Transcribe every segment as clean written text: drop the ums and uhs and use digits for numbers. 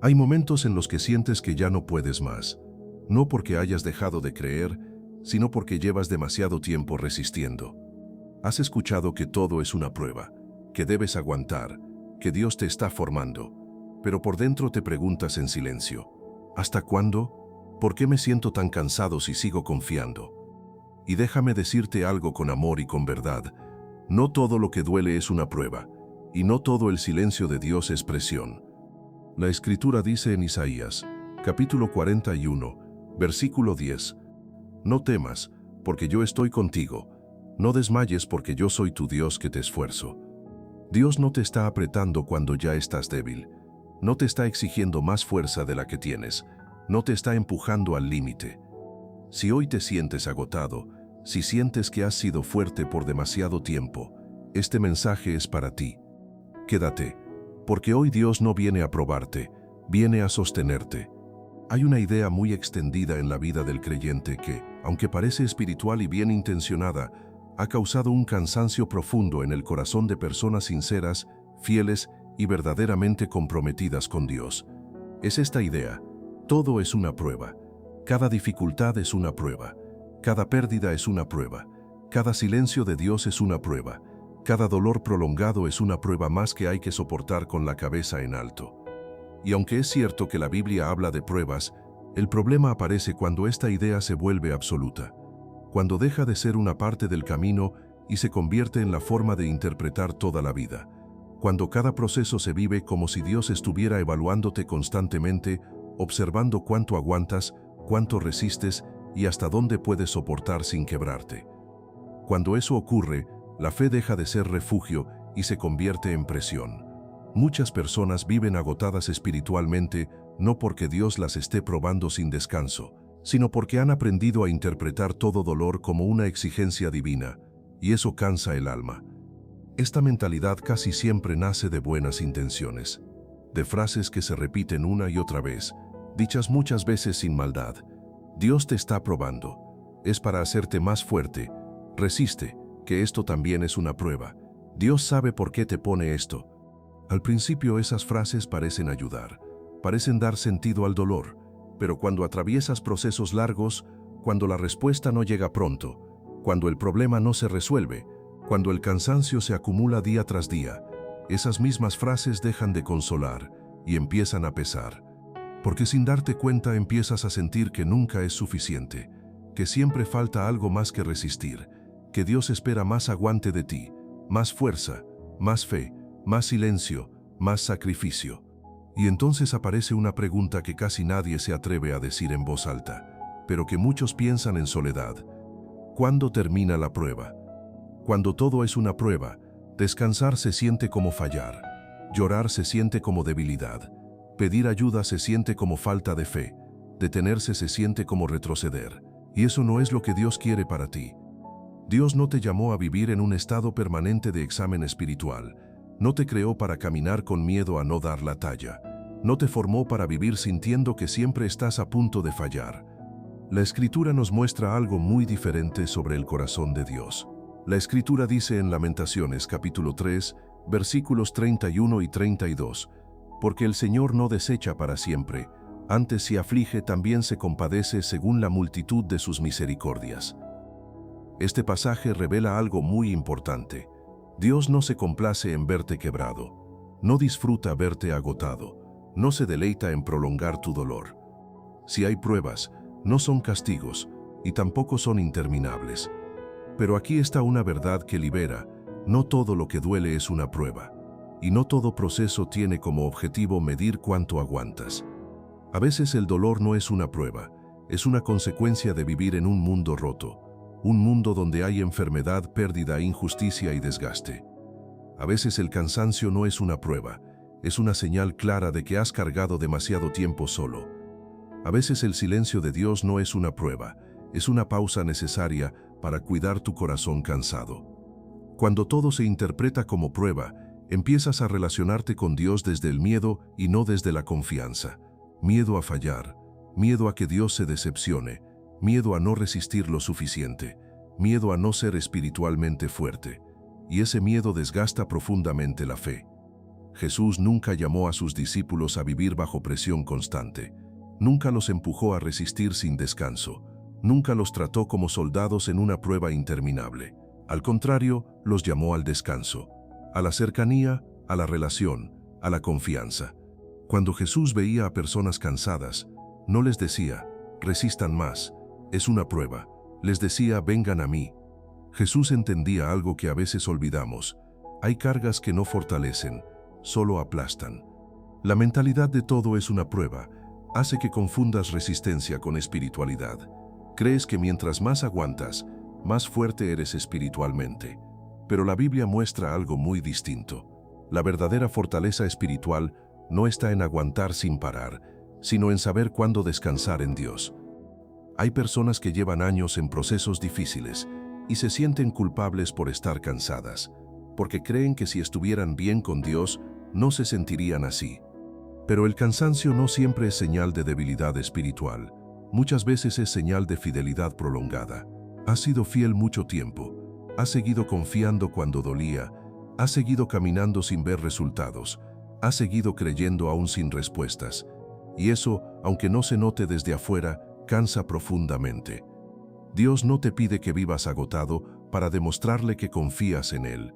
Hay momentos en los que sientes que ya no puedes más, no porque hayas dejado de creer, sino porque llevas demasiado tiempo resistiendo. Has escuchado que todo es una prueba, que debes aguantar, que Dios te está formando, pero por dentro te preguntas en silencio, ¿hasta cuándo? ¿Por qué me siento tan cansado si sigo confiando? Y déjame decirte algo con amor y con verdad, no todo lo que duele es una prueba, y no todo el silencio de Dios es presión. La Escritura dice en Isaías, capítulo 41, versículo 10, no temas, porque yo estoy contigo, no desmayes porque yo soy tu Dios que te esfuerzo. Dios no te está apretando cuando ya estás débil, no te está exigiendo más fuerza de la que tienes, no te está empujando al límite. Si hoy te sientes agotado, si sientes que has sido fuerte por demasiado tiempo, este mensaje es para ti. Quédate, porque hoy Dios no viene a probarte, viene a sostenerte. Hay una idea muy extendida en la vida del creyente que, aunque parece espiritual y bien intencionada, ha causado un cansancio profundo en el corazón de personas sinceras, fieles y verdaderamente comprometidas con Dios. Es esta idea: todo es una prueba, cada dificultad es una prueba, cada pérdida es una prueba, cada silencio de Dios es una prueba, cada dolor prolongado es una prueba más que hay que soportar con la cabeza en alto. Y aunque es cierto que la Biblia habla de pruebas, el problema aparece cuando esta idea se vuelve absoluta, cuando deja de ser una parte del camino y se convierte en la forma de interpretar toda la vida, cuando cada proceso se vive como si Dios estuviera evaluándote constantemente, observando cuánto aguantas, cuánto resistes y hasta dónde puedes soportar sin quebrarte. Cuando eso ocurre, la fe deja de ser refugio y se convierte en presión. Muchas personas viven agotadas espiritualmente no porque Dios las esté probando sin descanso, sino porque han aprendido a interpretar todo dolor como una exigencia divina, y eso cansa el alma. Esta mentalidad casi siempre nace de buenas intenciones, de frases que se repiten una y otra vez, dichas muchas veces sin maldad. Dios te está probando, es para hacerte más fuerte, resiste, que esto también es una prueba. Dios sabe por qué te pone esto. Al principio esas frases parecen ayudar, parecen dar sentido al dolor, pero cuando atraviesas procesos largos, cuando la respuesta no llega pronto, cuando el problema no se resuelve, cuando el cansancio se acumula día tras día, esas mismas frases dejan de consolar y empiezan a pesar. Porque sin darte cuenta empiezas a sentir que nunca es suficiente, que siempre falta algo más que resistir, que Dios espera más aguante de ti, más fuerza, más fe, más silencio, más sacrificio. Y entonces aparece una pregunta que casi nadie se atreve a decir en voz alta, pero que muchos piensan en soledad. ¿Cuándo termina la prueba? Cuando todo es una prueba, descansar se siente como fallar, llorar se siente como debilidad, pedir ayuda se siente como falta de fe, detenerse se siente como retroceder. Y eso no es lo que Dios quiere para ti. Dios no te llamó a vivir en un estado permanente de examen espiritual. No te creó para caminar con miedo a no dar la talla. No te formó para vivir sintiendo que siempre estás a punto de fallar. La Escritura nos muestra algo muy diferente sobre el corazón de Dios. La Escritura dice en Lamentaciones capítulo 3, versículos 31 y 32, porque el Señor no desecha para siempre, antes si aflige también se compadece según la multitud de sus misericordias. Este pasaje revela algo muy importante. Dios no se complace en verte quebrado, no disfruta verte agotado, no se deleita en prolongar tu dolor. Si hay pruebas, no son castigos y tampoco son interminables. Pero aquí está una verdad que libera: no todo lo que duele es una prueba, y no todo proceso tiene como objetivo medir cuánto aguantas. A veces el dolor no es una prueba, es una consecuencia de vivir en un mundo roto. Un mundo donde hay enfermedad, pérdida, injusticia y desgaste. A veces el cansancio no es una prueba, es una señal clara de que has cargado demasiado tiempo solo. A veces el silencio de Dios no es una prueba, es una pausa necesaria para cuidar tu corazón cansado. Cuando todo se interpreta como prueba, empiezas a relacionarte con Dios desde el miedo y no desde la confianza. Miedo a fallar, miedo a que Dios se decepcione, miedo a no resistir lo suficiente, miedo a no ser espiritualmente fuerte, y ese miedo desgasta profundamente la fe. Jesús nunca llamó a sus discípulos a vivir bajo presión constante. Nunca los empujó a resistir sin descanso. Nunca los trató como soldados en una prueba interminable. Al contrario, los llamó al descanso, a la cercanía, a la relación, a la confianza. Cuando Jesús veía a personas cansadas, no les decía, resistan más, es una prueba. Les decía, vengan a mí. Jesús entendía algo que a veces olvidamos. Hay cargas que no fortalecen, solo aplastan. La mentalidad de todo es una prueba. Hace que confundas resistencia con espiritualidad. Crees que mientras más aguantas, más fuerte eres espiritualmente. Pero la Biblia muestra algo muy distinto. La verdadera fortaleza espiritual no está en aguantar sin parar, sino en saber cuándo descansar en Dios. Hay personas que llevan años en procesos difíciles y se sienten culpables por estar cansadas, porque creen que si estuvieran bien con Dios, no se sentirían así. Pero el cansancio no siempre es señal de debilidad espiritual. Muchas veces es señal de fidelidad prolongada. Has sido fiel mucho tiempo. Has seguido confiando cuando dolía. Has seguido caminando sin ver resultados. Has seguido creyendo aún sin respuestas. Y eso, aunque no se note desde afuera, cansa profundamente. Dios no te pide que vivas agotado para demostrarle que confías en Él.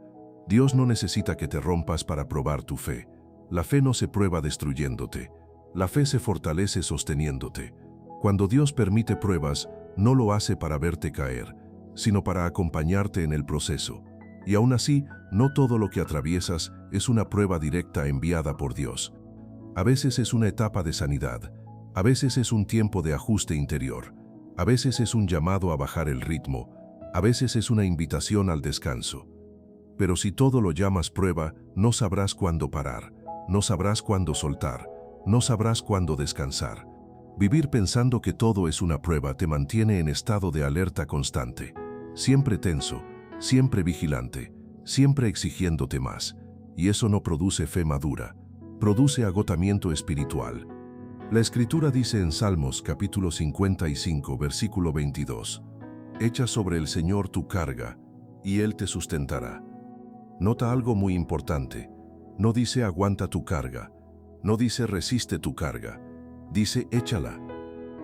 Dios no necesita que te rompas para probar tu fe. La fe no se prueba destruyéndote. La fe se fortalece sosteniéndote. Cuando Dios permite pruebas, no lo hace para verte caer, sino para acompañarte en el proceso. Y aún así, no todo lo que atraviesas es una prueba directa enviada por Dios. A veces es una etapa de sanidad. A veces es un tiempo de ajuste interior. A veces es un llamado a bajar el ritmo. A veces es una invitación al descanso. Pero si todo lo llamas prueba, no sabrás cuándo parar. No sabrás cuándo soltar, no sabrás cuándo descansar. Vivir pensando que todo es una prueba te mantiene en estado de alerta constante, siempre tenso, siempre vigilante, siempre exigiéndote más. Y eso no produce fe madura, produce agotamiento espiritual. La Escritura dice en Salmos capítulo 55, versículo 22, «Echa sobre el Señor tu carga, y Él te sustentará». Nota algo muy importante. No dice aguanta tu carga, no dice resiste tu carga, dice échala.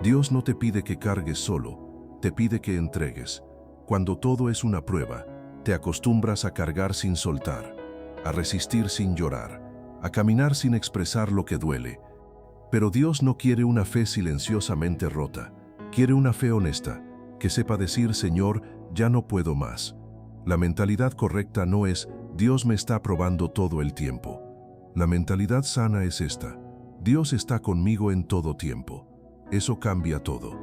Dios no te pide que cargues solo, te pide que entregues. Cuando todo es una prueba, te acostumbras a cargar sin soltar, a resistir sin llorar, a caminar sin expresar lo que duele. Pero Dios no quiere una fe silenciosamente rota, quiere una fe honesta, que sepa decir, Señor, ya no puedo más. La mentalidad correcta no es, Dios me está probando todo el tiempo. La mentalidad sana es esta, Dios está conmigo en todo tiempo. Eso cambia todo.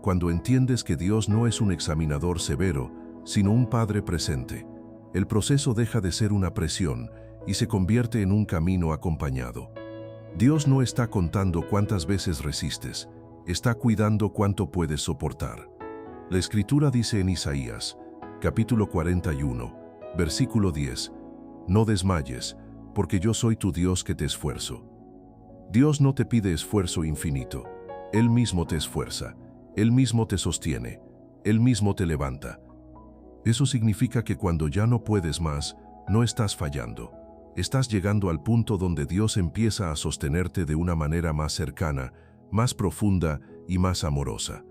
Cuando entiendes que Dios no es un examinador severo, sino un Padre presente, el proceso deja de ser una presión y se convierte en un camino acompañado. Dios no está contando cuántas veces resistes, está cuidando cuánto puedes soportar. La Escritura dice en Isaías, capítulo 41, versículo 10, «No desmayes, porque yo soy tu Dios que te esfuerzo». Dios no te pide esfuerzo infinito. Él mismo te esfuerza, Él mismo te sostiene, Él mismo te levanta. Eso significa que cuando ya no puedes más, no estás fallando. Estás llegando al punto donde Dios empieza a sostenerte de una manera más cercana, más profunda y más amorosa.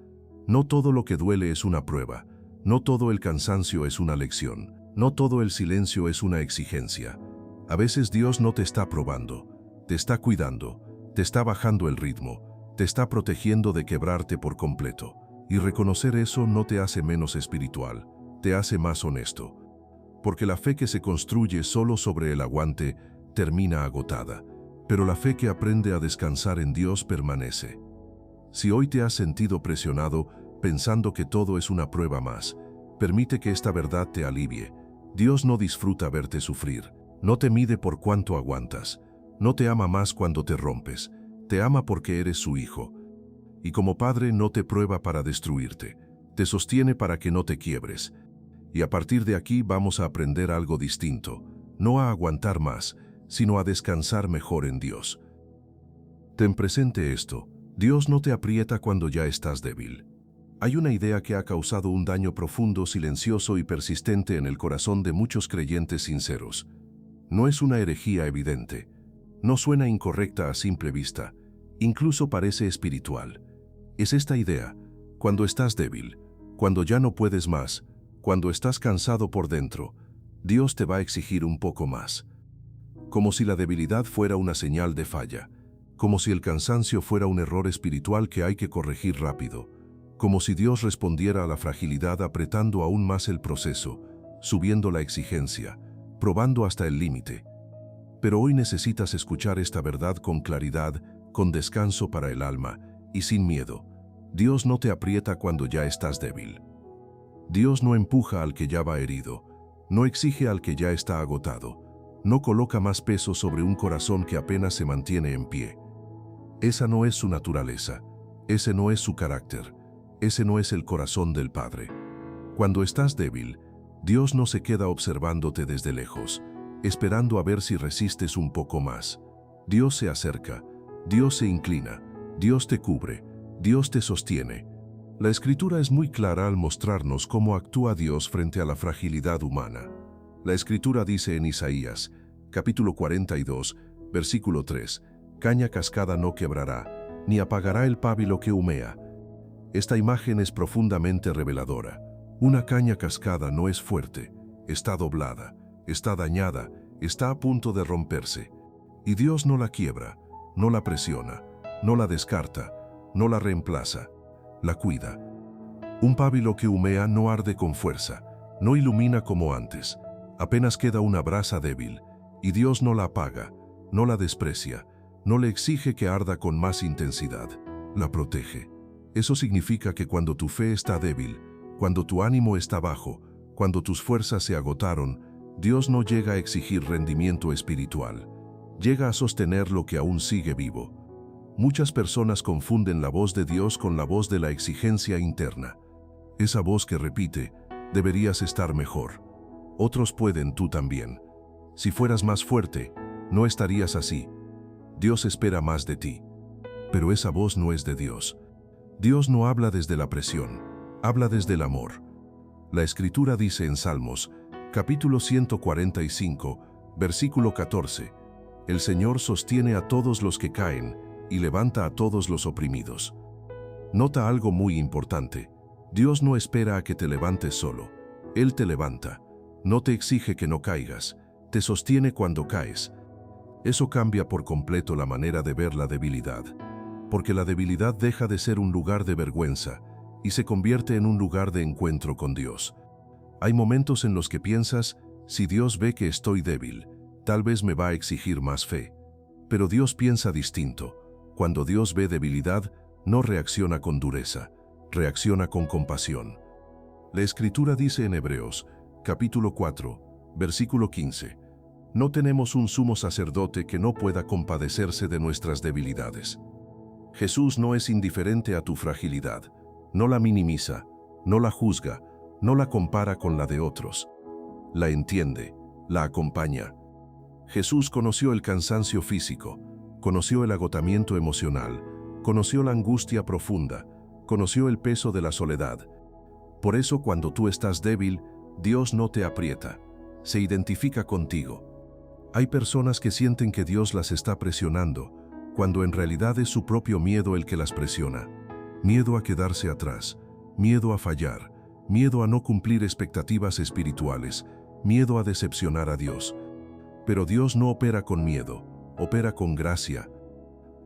No todo lo que duele es una prueba, no todo el cansancio es una lección. No todo el silencio es una exigencia. A veces Dios no te está probando, te está cuidando, te está bajando el ritmo, te está protegiendo de quebrarte por completo. Y reconocer eso no te hace menos espiritual, te hace más honesto. Porque la fe que se construye solo sobre el aguante termina agotada, pero la fe que aprende a descansar en Dios permanece. Si hoy te has sentido presionado pensando que todo es una prueba más, permite que esta verdad te alivie. Dios no disfruta verte sufrir, no te mide por cuánto aguantas, no te ama más cuando te rompes, te ama porque eres su hijo. Y como padre no te prueba para destruirte, te sostiene para que no te quiebres. Y a partir de aquí vamos a aprender algo distinto, no a aguantar más, sino a descansar mejor en Dios. Ten presente esto, Dios no te aprieta cuando ya estás débil. Hay una idea que ha causado un daño profundo, silencioso y persistente en el corazón de muchos creyentes sinceros. No es una herejía evidente. No suena incorrecta a simple vista. Incluso parece espiritual. Es esta idea: cuando estás débil, cuando ya no puedes más, cuando estás cansado por dentro, Dios te va a exigir un poco más. Como si la debilidad fuera una señal de falla, como si el cansancio fuera un error espiritual que hay que corregir rápido, como si Dios respondiera a la fragilidad apretando aún más el proceso, subiendo la exigencia, probando hasta el límite. Pero hoy necesitas escuchar esta verdad con claridad, con descanso para el alma y sin miedo. Dios no te aprieta cuando ya estás débil. Dios no empuja al que ya va herido, no exige al que ya está agotado, no coloca más peso sobre un corazón que apenas se mantiene en pie. Esa no es su naturaleza, ese no es su carácter, ese no es el corazón del Padre. Cuando estás débil, Dios no se queda observándote desde lejos, esperando a ver si resistes un poco más. Dios se acerca, Dios se inclina, Dios te cubre, Dios te sostiene. La Escritura es muy clara al mostrarnos cómo actúa Dios frente a la fragilidad humana. La Escritura dice en Isaías, capítulo 42, versículo 3, «Caña cascada no quebrará, ni apagará el pábilo que humea». Esta imagen es profundamente reveladora. Una caña cascada no es fuerte, está doblada, está dañada, está a punto de romperse. Y Dios no la quiebra, no la presiona, no la descarta, no la reemplaza, la cuida. Un pábilo que humea no arde con fuerza, no ilumina como antes. Apenas queda una brasa débil, y Dios no la apaga, no la desprecia, no le exige que arda con más intensidad, la protege. Eso significa que cuando tu fe está débil, cuando tu ánimo está bajo, cuando tus fuerzas se agotaron, Dios no llega a exigir rendimiento espiritual, llega a sostener lo que aún sigue vivo. Muchas personas confunden la voz de Dios con la voz de la exigencia interna. Esa voz que repite, deberías estar mejor. Otros pueden, tú también. Si fueras más fuerte, no estarías así. Dios espera más de ti. Pero esa voz no es de Dios. Dios no habla desde la presión, habla desde el amor. La Escritura dice en Salmos, capítulo 145, versículo 14, «El Señor sostiene a todos los que caen y levanta a todos los oprimidos». Nota algo muy importante. Dios no espera a que te levantes solo. Él te levanta. No te exige que no caigas. Te sostiene cuando caes. Eso cambia por completo la manera de ver la debilidad. Porque la debilidad deja de ser un lugar de vergüenza y se convierte en un lugar de encuentro con Dios. Hay momentos en los que piensas, si Dios ve que estoy débil, tal vez me va a exigir más fe. Pero Dios piensa distinto. Cuando Dios ve debilidad, no reacciona con dureza, reacciona con compasión. La Escritura dice en Hebreos, capítulo 4, versículo 15, «No tenemos un sumo sacerdote que no pueda compadecerse de nuestras debilidades». Jesús no es indiferente a tu fragilidad, no la minimiza, no la juzga, no la compara con la de otros. La entiende, la acompaña. Jesús conoció el cansancio físico, conoció el agotamiento emocional, conoció la angustia profunda, conoció el peso de la soledad. Por eso cuando tú estás débil, Dios no te aprieta, se identifica contigo. Hay personas que sienten que Dios las está presionando, cuando en realidad es su propio miedo el que las presiona. Miedo a quedarse atrás, miedo a fallar, miedo a no cumplir expectativas espirituales, miedo a decepcionar a Dios. Pero Dios no opera con miedo, opera con gracia.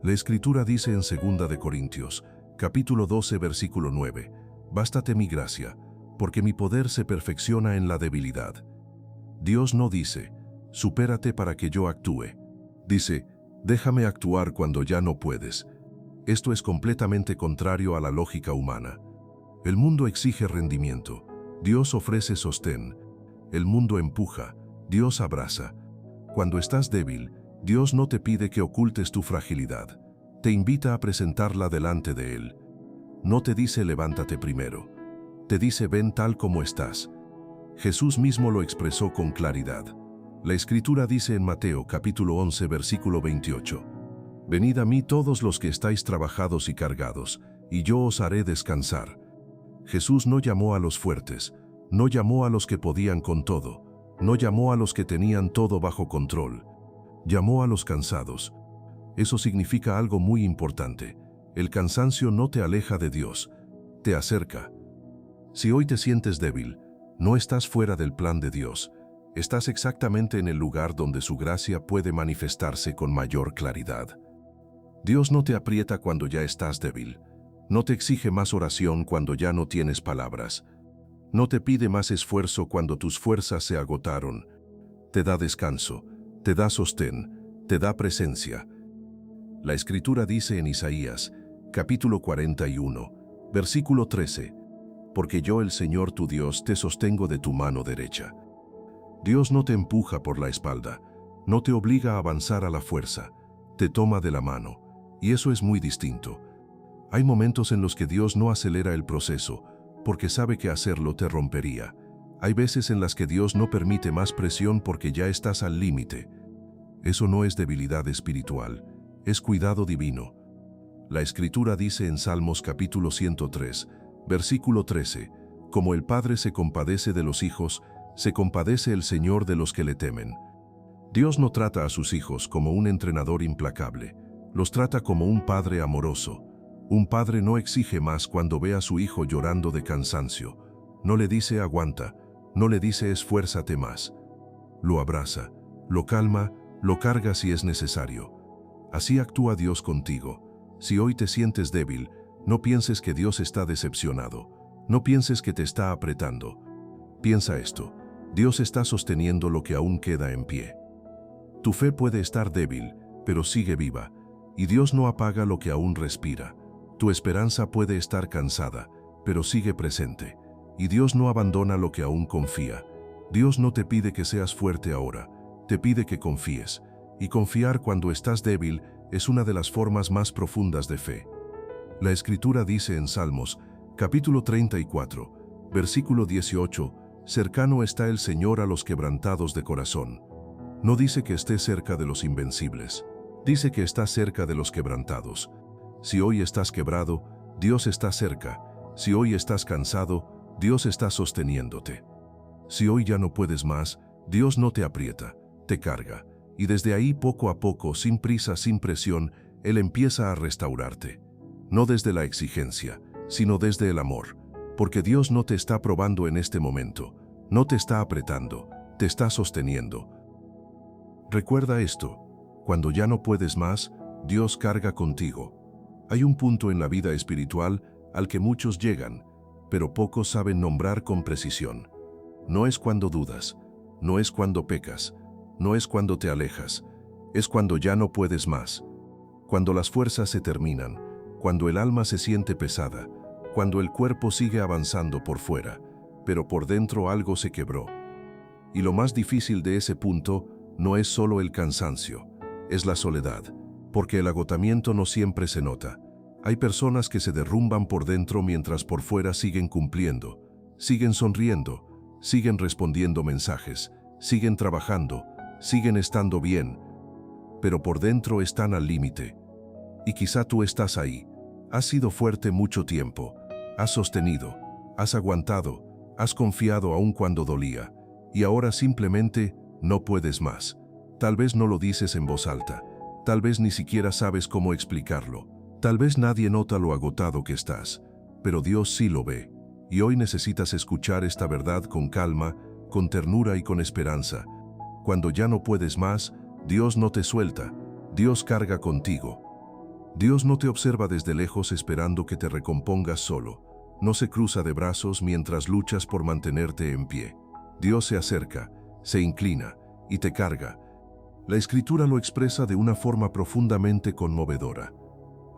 La Escritura dice en 2 de Corintios, capítulo 12, versículo 9, «Bástate mi gracia, porque mi poder se perfecciona en la debilidad». Dios no dice, «Supérate para que yo actúe». Dice, «Déjame actuar cuando ya no puedes». Esto es completamente contrario a la lógica humana. El mundo exige rendimiento, Dios ofrece sostén. El mundo empuja, Dios abraza. Cuando estás débil, Dios no te pide que ocultes tu fragilidad. Te invita a presentarla delante de Él. No te dice levántate primero. Te dice ven tal como estás. Jesús mismo lo expresó con claridad. La Escritura dice en Mateo capítulo 11 versículo 28. «Venid a mí todos los que estáis trabajados y cargados, y yo os haré descansar». Jesús no llamó a los fuertes, no llamó a los que podían con todo, No llamó a los que tenían todo bajo control. Llamó a los cansados. Eso significa algo muy importante. El cansancio no te aleja de Dios, te acerca. Si hoy te sientes débil, no estás fuera del plan de Dios. Estás exactamente en el lugar donde su gracia puede manifestarse con mayor claridad. Dios no te aprieta cuando ya estás débil. No te exige más oración cuando ya no tienes palabras. No te pide más esfuerzo cuando tus fuerzas se agotaron. Te da descanso, te da sostén, te da presencia. La Escritura dice en Isaías, capítulo 41, versículo 13, «Porque yo, el Señor tu Dios, te sostengo de tu mano derecha». Dios no te empuja por la espalda, no te obliga a avanzar a la fuerza, te toma de la mano, y eso es muy distinto. Hay momentos en los que Dios no acelera el proceso, porque sabe que hacerlo te rompería. Hay veces en las que Dios no permite más presión porque ya estás al límite. Eso no es debilidad espiritual, es cuidado divino. La Escritura dice en Salmos capítulo 103, versículo 13, «Como el Padre se compadece de los hijos, se compadece el Señor de los que le temen». Dios no trata a sus hijos como un entrenador implacable, los trata como un padre amoroso. Un padre no exige más cuando ve a su hijo llorando de cansancio. No le dice aguanta, no le dice esfuérzate más. Lo abraza, lo calma, lo carga si es necesario. Así actúa Dios contigo. Si hoy te sientes débil, no pienses que Dios está decepcionado. No pienses que te está apretando. Piensa esto, Dios está sosteniendo lo que aún queda en pie. Tu fe puede estar débil, pero sigue viva, y Dios no apaga lo que aún respira. Tu esperanza puede estar cansada, pero sigue presente, y Dios no abandona lo que aún confía. Dios no te pide que seas fuerte ahora, te pide que confíes, y confiar cuando estás débil es una de las formas más profundas de fe. La Escritura dice en Salmos, capítulo 34, versículo 18, «Cercano está el Señor a los quebrantados de corazón». No dice que esté cerca de los invencibles, dice que está cerca de los quebrantados. Si hoy estás quebrado, Dios está cerca. Si hoy estás cansado, Dios está sosteniéndote. Si hoy ya no puedes más, Dios no te aprieta, te carga. Y desde ahí poco a poco, sin prisa, sin presión, Él empieza a restaurarte. No desde la exigencia, sino desde el amor. Porque Dios no te está probando en este momento, no te está apretando, te está sosteniendo. Recuerda esto, cuando ya no puedes más, Dios carga contigo. Hay un punto en la vida espiritual al que muchos llegan, pero pocos saben nombrar con precisión. No es cuando dudas, no es cuando pecas, no es cuando te alejas, es cuando ya no puedes más. Cuando las fuerzas se terminan, cuando el alma se siente pesada, cuando el cuerpo sigue avanzando por fuera, pero por dentro algo se quebró. Y lo más difícil de ese punto no es solo el cansancio, es la soledad. Porque el agotamiento no siempre se nota. Hay personas que se derrumban por dentro mientras por fuera siguen cumpliendo, siguen sonriendo, siguen respondiendo mensajes, siguen trabajando, siguen estando bien, pero por dentro están al límite. Y quizá tú estás ahí. Has sido fuerte mucho tiempo, has sostenido, has aguantado, has confiado aun cuando dolía, y ahora simplemente no puedes más. Tal vez no lo dices en voz alta. Tal vez ni siquiera sabes cómo explicarlo. Tal vez nadie nota lo agotado que estás, pero Dios sí lo ve. Y hoy necesitas escuchar esta verdad con calma, con ternura y con esperanza. Cuando ya no puedes más, Dios no te suelta, Dios carga contigo. Dios no te observa desde lejos esperando que te recompongas solo. No se cruza de brazos mientras luchas por mantenerte en pie. Dios se acerca, se inclina y te carga. La Escritura lo expresa de una forma profundamente conmovedora.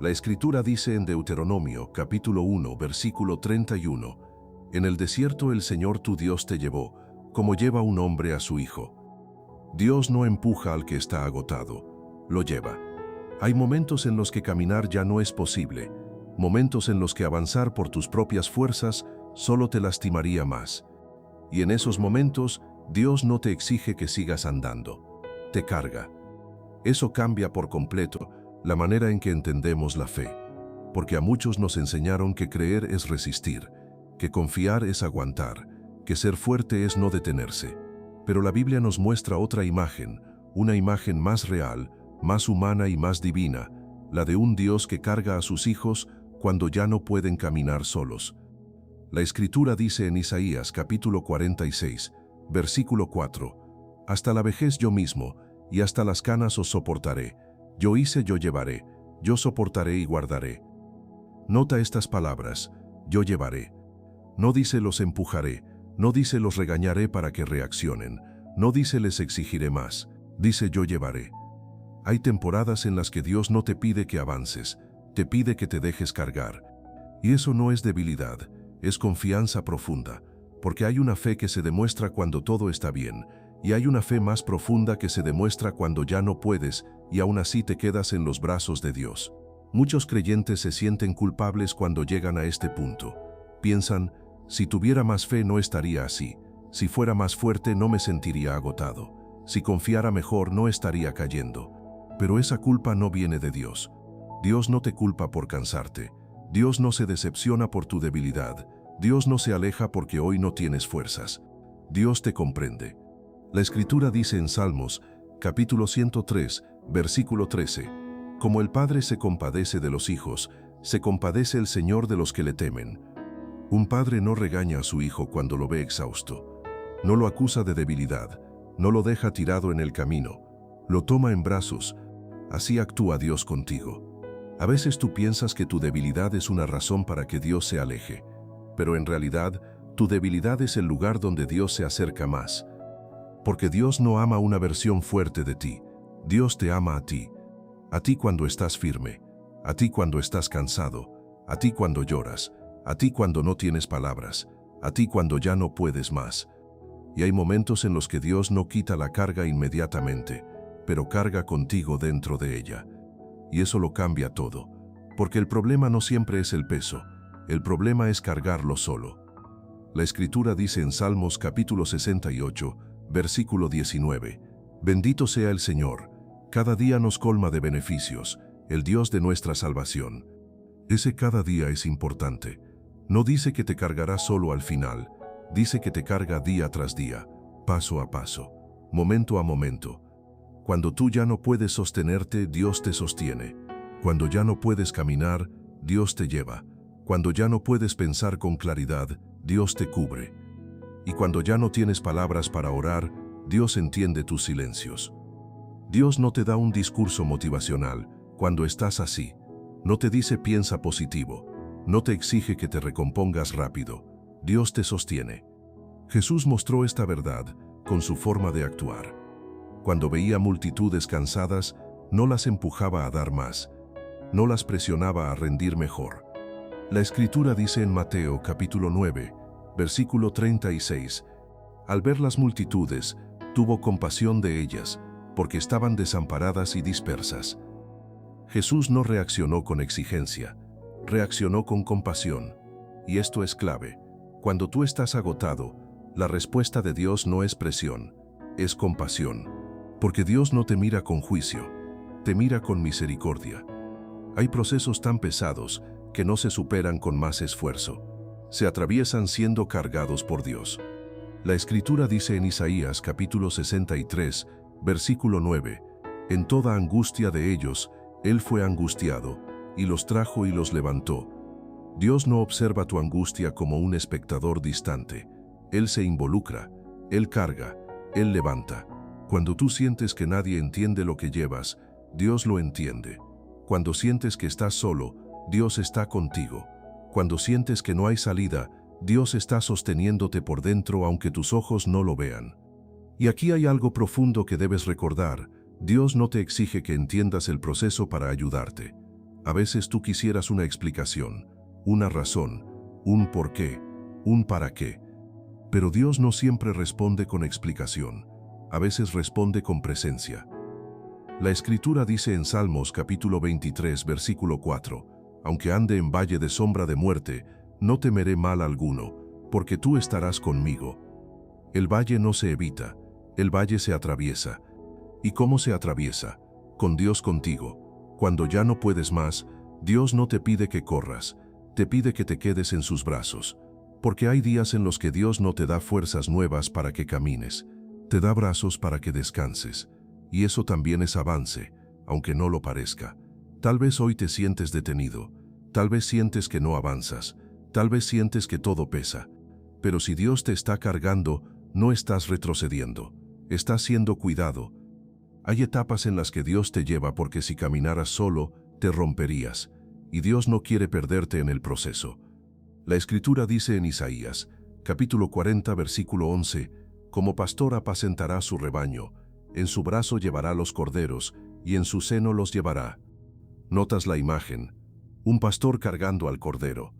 La Escritura dice en Deuteronomio, capítulo 1, versículo 31, «En el desierto el Señor tu Dios te llevó, como lleva un hombre a su hijo». Dios no empuja al que está agotado, lo lleva. Hay momentos en los que caminar ya no es posible, momentos en los que avanzar por tus propias fuerzas solo te lastimaría más. Y en esos momentos, Dios no te exige que sigas andando. Te carga. Eso cambia por completo la manera en que entendemos la fe, porque a muchos nos enseñaron que creer es resistir, que confiar es aguantar, que ser fuerte es no detenerse. Pero la Biblia nos muestra otra imagen, una imagen más real, más humana y más divina, la de un Dios que carga a sus hijos cuando ya no pueden caminar solos. La Escritura dice en Isaías capítulo 46, versículo 4, «Hasta la vejez yo mismo, y hasta las canas os soportaré. Yo hice, yo llevaré, yo soportaré y guardaré». Nota estas palabras, yo llevaré. No dice los empujaré, no dice los regañaré para que reaccionen, no dice les exigiré más, dice yo llevaré. Hay temporadas en las que Dios no te pide que avances, te pide que te dejes cargar. Y eso no es debilidad, es confianza profunda, porque hay una fe que se demuestra cuando todo está bien, y hay una fe más profunda que se demuestra cuando ya no puedes y aún así te quedas en los brazos de Dios. Muchos creyentes se sienten culpables cuando llegan a este punto. Piensan, si tuviera más fe no estaría así, si fuera más fuerte no me sentiría agotado, si confiara mejor no estaría cayendo. Pero esa culpa no viene de Dios. Dios no te culpa por cansarte. Dios no se decepciona por tu debilidad. Dios no se aleja porque hoy no tienes fuerzas. Dios te comprende. La Escritura dice en Salmos, capítulo 103, versículo 13, «Como el Padre se compadece de los hijos, se compadece el Señor de los que le temen». Un padre no regaña a su hijo cuando lo ve exhausto. No lo acusa de debilidad, no lo deja tirado en el camino, lo toma en brazos. Así actúa Dios contigo. A veces tú piensas que tu debilidad es una razón para que Dios se aleje, pero en realidad tu debilidad es el lugar donde Dios se acerca más. Porque Dios no ama una versión fuerte de ti, Dios te ama a ti cuando estás firme, a ti cuando estás cansado, a ti cuando lloras, a ti cuando no tienes palabras, a ti cuando ya no puedes más. Y hay momentos en los que Dios no quita la carga inmediatamente, pero carga contigo dentro de ella. Y eso lo cambia todo, porque el problema no siempre es el peso, el problema es cargarlo solo. La Escritura dice en Salmos capítulo 68, versículo 19, «Bendito sea el Señor, cada día nos colma de beneficios, el Dios de nuestra salvación». Ese cada día es importante. No dice que te cargará solo al final, dice que te carga día tras día, paso a paso, momento a momento. Cuando tú ya no puedes sostenerte, Dios te sostiene. Cuando ya no puedes caminar, Dios te lleva. Cuando ya no puedes pensar con claridad, Dios te cubre. Y cuando ya no tienes palabras para orar, Dios entiende tus silencios. Dios no te da un discurso motivacional cuando estás así. No te dice piensa positivo. No te exige que te recompongas rápido. Dios te sostiene. Jesús mostró esta verdad con su forma de actuar. Cuando veía multitudes cansadas, no las empujaba a dar más. No las presionaba a rendir mejor. La Escritura dice en Mateo capítulo 9, versículo 36, «Al ver las multitudes, tuvo compasión de ellas, porque estaban desamparadas y dispersas». Jesús no reaccionó con exigencia, reaccionó con compasión. Y esto es clave. Cuando tú estás agotado, la respuesta de Dios no es presión, es compasión. Porque Dios no te mira con juicio, te mira con misericordia. Hay procesos tan pesados que no se superan con más esfuerzo. Se atraviesan siendo cargados por Dios. La Escritura dice en Isaías capítulo 63, versículo 9, «En toda angustia de ellos, Él fue angustiado, y los trajo y los levantó». Dios no observa tu angustia como un espectador distante. Él se involucra, Él carga, Él levanta. Cuando tú sientes que nadie entiende lo que llevas, Dios lo entiende. Cuando sientes que estás solo, Dios está contigo. Cuando sientes que no hay salida, Dios está sosteniéndote por dentro aunque tus ojos no lo vean. Y aquí hay algo profundo que debes recordar. Dios no te exige que entiendas el proceso para ayudarte. A veces tú quisieras una explicación, una razón, un por qué, un para qué. Pero Dios no siempre responde con explicación. A veces responde con presencia. La Escritura dice en Salmos capítulo 23, versículo 4, «Aunque ande en valle de sombra de muerte, no temeré mal alguno, porque tú estarás conmigo». El valle no se evita, el valle se atraviesa. ¿Y cómo se atraviesa? Con Dios contigo. Cuando ya no puedes más, Dios no te pide que corras, te pide que te quedes en sus brazos. Porque hay días en los que Dios no te da fuerzas nuevas para que camines. Te da brazos para que descanses. Y eso también es avance, aunque no lo parezca. Tal vez hoy te sientes detenido. Tal vez sientes que no avanzas. Tal vez sientes que todo pesa. Pero si Dios te está cargando, no estás retrocediendo. Estás siendo cuidado. Hay etapas en las que Dios te lleva porque si caminaras solo, te romperías. Y Dios no quiere perderte en el proceso. La Escritura dice en Isaías, capítulo 40, versículo 11, «Como pastor apacentará su rebaño, en su brazo llevará los corderos, y en su seno los llevará». ¿Notas la imagen? Un pastor cargando al cordero.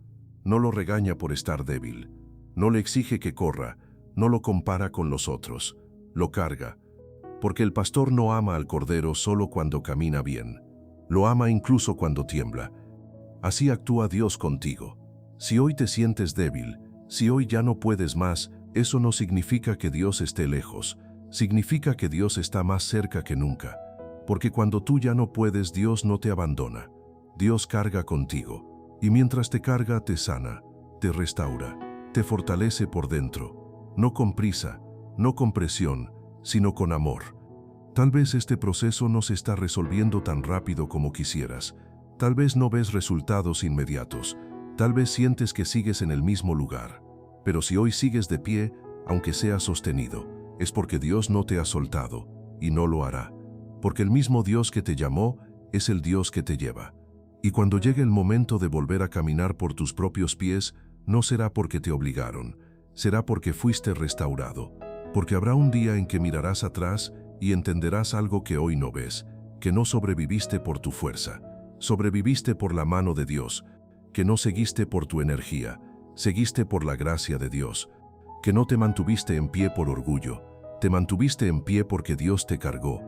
No lo regaña por estar débil. No le exige que corra. No lo compara con los otros. Lo carga. Porque el pastor no ama al cordero solo cuando camina bien. Lo ama incluso cuando tiembla. Así actúa Dios contigo. Si hoy te sientes débil, si hoy ya no puedes más, eso no significa que Dios esté lejos. Significa que Dios está más cerca que nunca. Porque cuando tú ya no puedes, Dios no te abandona. Dios carga contigo. Y mientras te carga, te sana, te restaura, te fortalece por dentro. No con prisa, no con presión, sino con amor. Tal vez este proceso no se está resolviendo tan rápido como quisieras. Tal vez no ves resultados inmediatos. Tal vez sientes que sigues en el mismo lugar. Pero si hoy sigues de pie, aunque sea sostenido, es porque Dios no te ha soltado, y no lo hará. Porque el mismo Dios que te llamó es el Dios que te lleva. Y cuando llegue el momento de volver a caminar por tus propios pies, no será porque te obligaron, será porque fuiste restaurado. Porque habrá un día en que mirarás atrás y entenderás algo que hoy no ves, que no sobreviviste por tu fuerza, sobreviviste por la mano de Dios, que no seguiste por tu energía, seguiste por la gracia de Dios, que no te mantuviste en pie por orgullo, te mantuviste en pie porque Dios te cargó.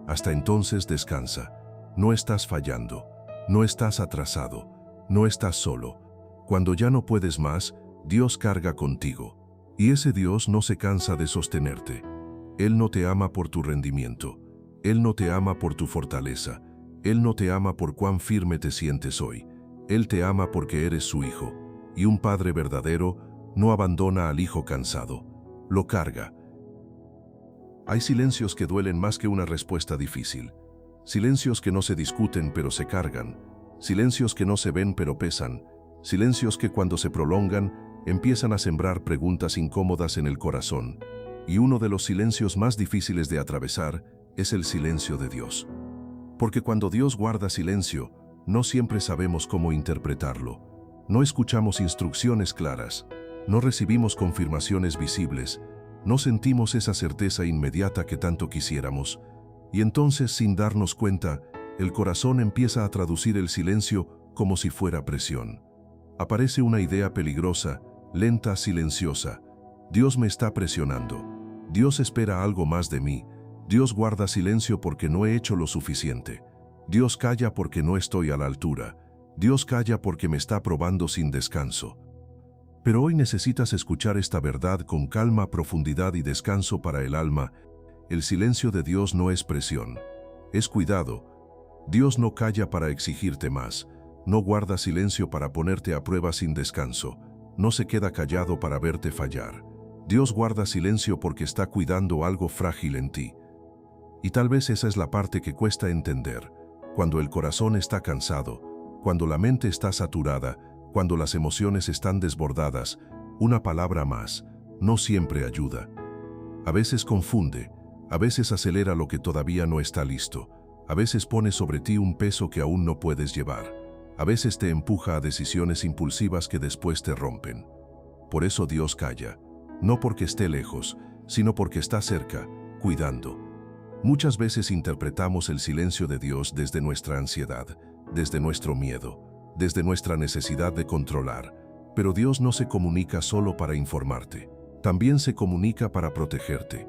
Hasta entonces descansa, no estás fallando, no estás atrasado, no estás solo. Cuando ya no puedes más, Dios carga contigo. Y ese Dios no se cansa de sostenerte. Él no te ama por tu rendimiento. Él no te ama por tu fortaleza. Él no te ama por cuán firme te sientes hoy. Él te ama porque eres su hijo. Y un padre verdadero no abandona al hijo cansado. Lo carga. Hay silencios que duelen más que una respuesta difícil. Silencios que no se discuten pero se cargan. Silencios que no se ven pero pesan. Silencios que cuando se prolongan empiezan a sembrar preguntas incómodas en el corazón. Y uno de los silencios más difíciles de atravesar es el silencio de Dios. Porque cuando Dios guarda silencio, no siempre sabemos cómo interpretarlo. No escuchamos instrucciones claras, no recibimos confirmaciones visibles, no sentimos esa certeza inmediata que tanto quisiéramos. Y entonces, sin darnos cuenta, el corazón empieza a traducir el silencio como si fuera presión. Aparece una idea peligrosa, lenta, silenciosa. Dios me está presionando. Dios espera algo más de mí. Dios guarda silencio porque no he hecho lo suficiente. Dios calla porque no estoy a la altura. Dios calla porque me está probando sin descanso. Pero hoy necesitas escuchar esta verdad con calma, profundidad y descanso para el alma. El silencio de Dios no es presión, es cuidado. Dios no calla para exigirte más, no guarda silencio para ponerte a prueba sin descanso, no se queda callado para verte fallar. Dios guarda silencio porque está cuidando algo frágil en ti. Y tal vez esa es la parte que cuesta entender. Cuando el corazón está cansado, cuando la mente está saturada, cuando las emociones están desbordadas, una palabra más no siempre ayuda. A veces confunde, a veces acelera lo que todavía no está listo, a veces pone sobre ti un peso que aún no puedes llevar, a veces te empuja a decisiones impulsivas que después te rompen. Por eso Dios calla, no porque esté lejos, sino porque está cerca, cuidando. Muchas veces interpretamos el silencio de Dios desde nuestra ansiedad, desde nuestro miedo, desde nuestra necesidad de controlar, pero Dios no se comunica solo para informarte, también se comunica para protegerte.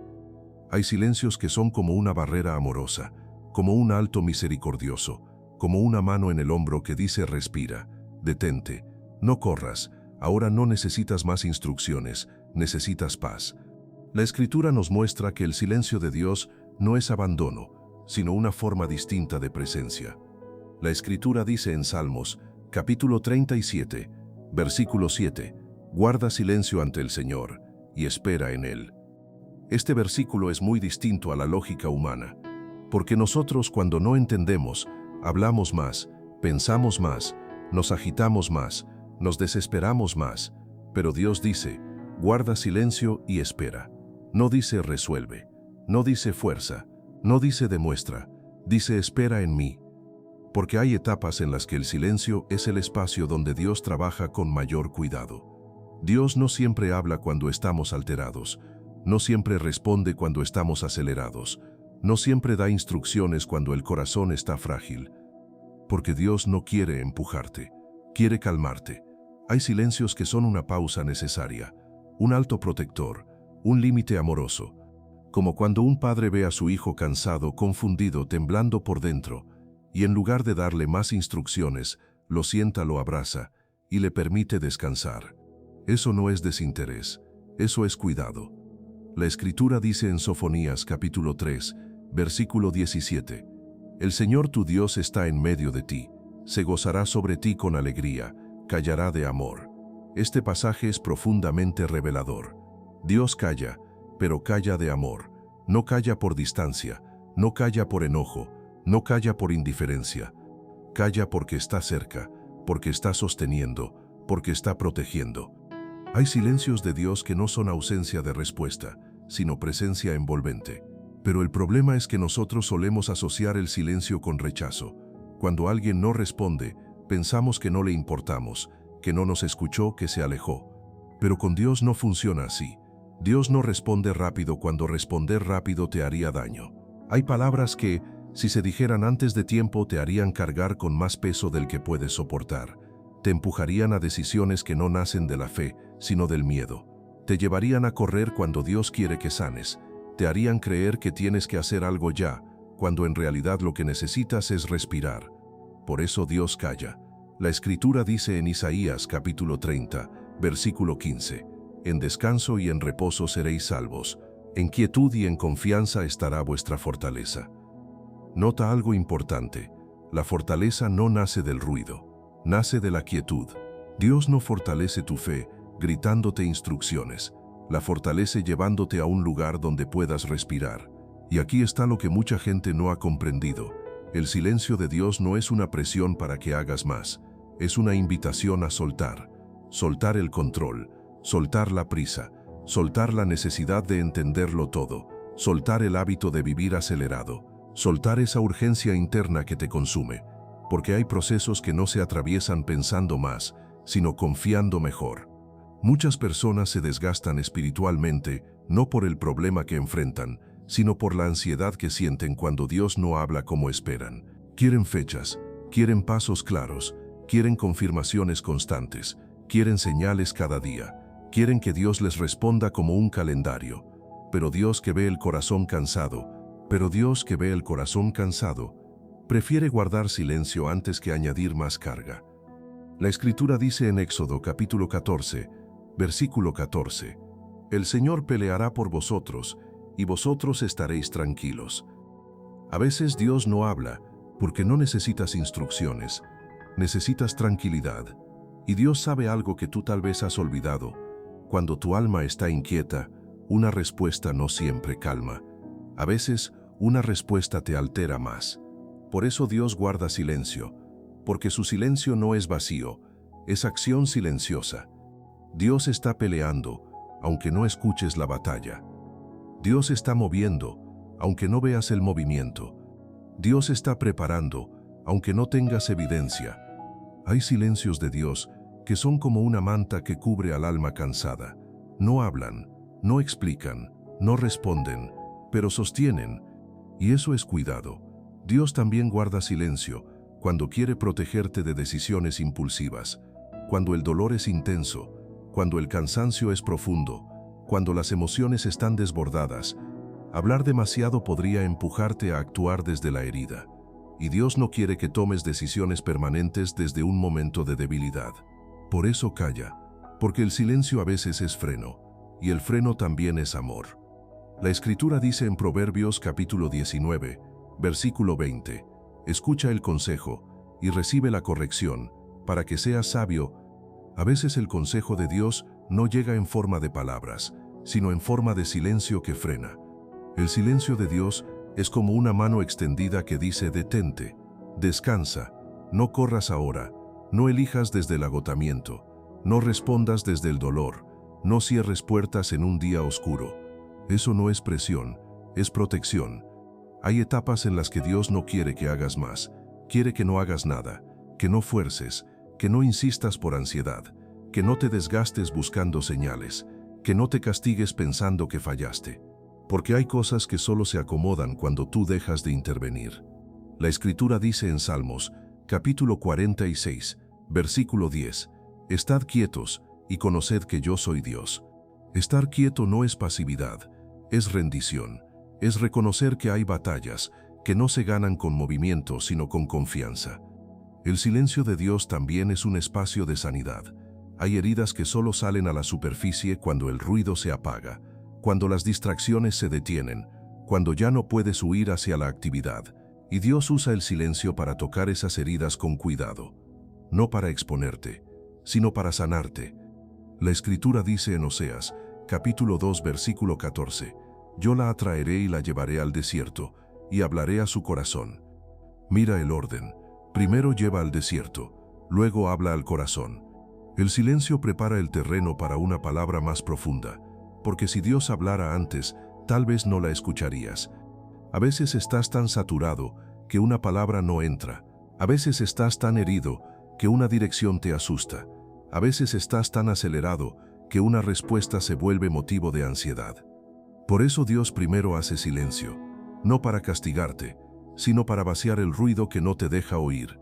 Hay silencios que son como una barrera amorosa, como un alto misericordioso, como una mano en el hombro que dice respira, detente, no corras, ahora no necesitas más instrucciones, necesitas paz. La Escritura nos muestra que el silencio de Dios no es abandono, sino una forma distinta de presencia. La Escritura dice en Salmos, capítulo 37, versículo 7, guarda silencio ante el Señor y espera en Él. Este versículo es muy distinto a la lógica humana, porque nosotros cuando no entendemos, hablamos más, pensamos más, nos agitamos más, nos desesperamos más, pero Dios dice, guarda silencio y espera. No dice resuelve, no dice fuerza, no dice demuestra, dice espera en mí. Porque hay etapas en las que el silencio es el espacio donde Dios trabaja con mayor cuidado. Dios no siempre habla cuando estamos alterados, no siempre responde cuando estamos acelerados, no siempre da instrucciones cuando el corazón está frágil. Porque Dios no quiere empujarte, quiere calmarte. Hay silencios que son una pausa necesaria, un alto protector, un límite amoroso. Como cuando un padre ve a su hijo cansado, confundido, temblando por dentro, y en lugar de darle más instrucciones, lo sienta, lo abraza y le permite descansar. Eso no es desinterés, eso es cuidado. La Escritura dice en Sofonías capítulo 3, versículo 17, El Señor tu Dios está en medio de ti, se gozará sobre ti con alegría, callará de amor. Este pasaje es profundamente revelador. Dios calla, pero calla de amor. No calla por distancia, no calla por enojo, no calla por indiferencia. Calla porque está cerca, porque está sosteniendo, porque está protegiendo. Hay silencios de Dios que no son ausencia de respuesta, sino presencia envolvente. Pero el problema es que nosotros solemos asociar el silencio con rechazo. Cuando alguien no responde, pensamos que no le importamos, que no nos escuchó, que se alejó. Pero con Dios no funciona así. Dios no responde rápido cuando responder rápido te haría daño. Hay palabras que, si se dijeran antes de tiempo, te harían cargar con más peso del que puedes soportar. Te empujarían a decisiones que no nacen de la fe, sino del miedo. Te llevarían a correr cuando Dios quiere que sanes. Te harían creer que tienes que hacer algo ya, cuando en realidad lo que necesitas es respirar. Por eso Dios calla. La Escritura dice en Isaías capítulo 30, versículo 15, En descanso y en reposo seréis salvos, en quietud y en confianza estará vuestra fortaleza. Nota algo importante, la fortaleza no nace del ruido, nace de la quietud. Dios no fortalece tu fe gritándote instrucciones, la fortalece llevándote a un lugar donde puedas respirar. Y aquí está lo que mucha gente no ha comprendido. El silencio de Dios no es una presión para que hagas más, es una invitación a soltar. Soltar el control, soltar la prisa, soltar la necesidad de entenderlo todo, soltar el hábito de vivir acelerado, soltar esa urgencia interna que te consume, porque hay procesos que no se atraviesan pensando más, sino confiando mejor. Muchas personas se desgastan espiritualmente, no por el problema que enfrentan, sino por la ansiedad que sienten cuando Dios no habla como esperan. Quieren fechas, quieren pasos claros, quieren confirmaciones constantes, quieren señales cada día, quieren que Dios les responda como un calendario. Pero Dios que ve el corazón cansado, prefiere guardar silencio antes que añadir más carga. La Escritura dice en Éxodo capítulo 14, versículo 14, El Señor peleará por vosotros, y vosotros estaréis tranquilos. A veces Dios no habla, porque no necesitas instrucciones, necesitas tranquilidad. Y Dios sabe algo que tú tal vez has olvidado. Cuando tu alma está inquieta, una respuesta no siempre calma. A veces, una respuesta te altera más. Por eso Dios guarda silencio, porque su silencio no es vacío, es acción silenciosa. Dios está peleando, aunque no escuches la batalla. Dios está moviendo, aunque no veas el movimiento. Dios está preparando, aunque no tengas evidencia. Hay silencios de Dios que son como una manta que cubre al alma cansada. No hablan, no explican, no responden, pero sostienen. Y eso es cuidado. Dios también guarda silencio cuando quiere protegerte de decisiones impulsivas, cuando el dolor es intenso, cuando el cansancio es profundo, cuando las emociones están desbordadas. Hablar demasiado podría empujarte a actuar desde la herida. Y Dios no quiere que tomes decisiones permanentes desde un momento de debilidad. Por eso calla, porque el silencio a veces es freno, y el freno también es amor. La Escritura dice en Proverbios capítulo 19, versículo 20, Escucha el consejo y recibe la corrección, para que seas sabio. A veces el consejo de Dios no llega en forma de palabras, sino en forma de silencio que frena. El silencio de Dios es como una mano extendida que dice: detente, descansa, no corras ahora, no elijas desde el agotamiento, no respondas desde el dolor, no cierres puertas en un día oscuro. Eso no es presión, es protección. Hay etapas en las que Dios no quiere que hagas más, quiere que no hagas nada, que no fuerces, que no insistas por ansiedad, que no te desgastes buscando señales, que no te castigues pensando que fallaste. Porque hay cosas que solo se acomodan cuando tú dejas de intervenir. La Escritura dice en Salmos, capítulo 46, versículo 10, «Estad quietos y conoced que yo soy Dios». Estar quieto no es pasividad, es rendición, es reconocer que hay batallas que no se ganan con movimiento sino con confianza. El silencio de Dios también es un espacio de sanidad. Hay heridas que solo salen a la superficie cuando el ruido se apaga, cuando las distracciones se detienen, cuando ya no puedes huir hacia la actividad, y Dios usa el silencio para tocar esas heridas con cuidado, no para exponerte, sino para sanarte. La Escritura dice en Oseas, capítulo 2, versículo 14, «Yo la atraeré y la llevaré al desierto, y hablaré a su corazón». Mira el orden. Primero lleva al desierto, luego habla al corazón. El silencio prepara el terreno para una palabra más profunda, porque si Dios hablara antes, tal vez no la escucharías. A veces estás tan saturado que una palabra no entra. A veces estás tan herido que una dirección te asusta. A veces estás tan acelerado que una respuesta se vuelve motivo de ansiedad. Por eso Dios primero hace silencio, no para castigarte, sino para vaciar el ruido que no te deja oír.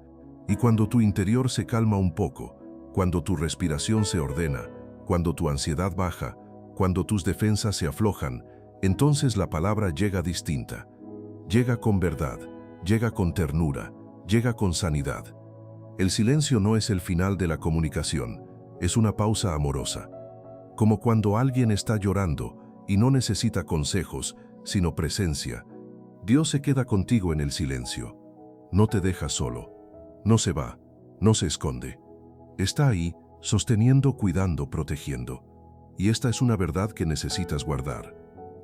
Y cuando tu interior se calma un poco, cuando tu respiración se ordena, cuando tu ansiedad baja, cuando tus defensas se aflojan, entonces la palabra llega distinta. Llega con verdad, llega con ternura, llega con sanidad. El silencio no es el final de la comunicación, es una pausa amorosa. Como cuando alguien está llorando y no necesita consejos, sino presencia. Dios se queda contigo en el silencio. No te deja solo. No se va, no se esconde. Está ahí, sosteniendo, cuidando, protegiendo. Y esta es una verdad que necesitas guardar.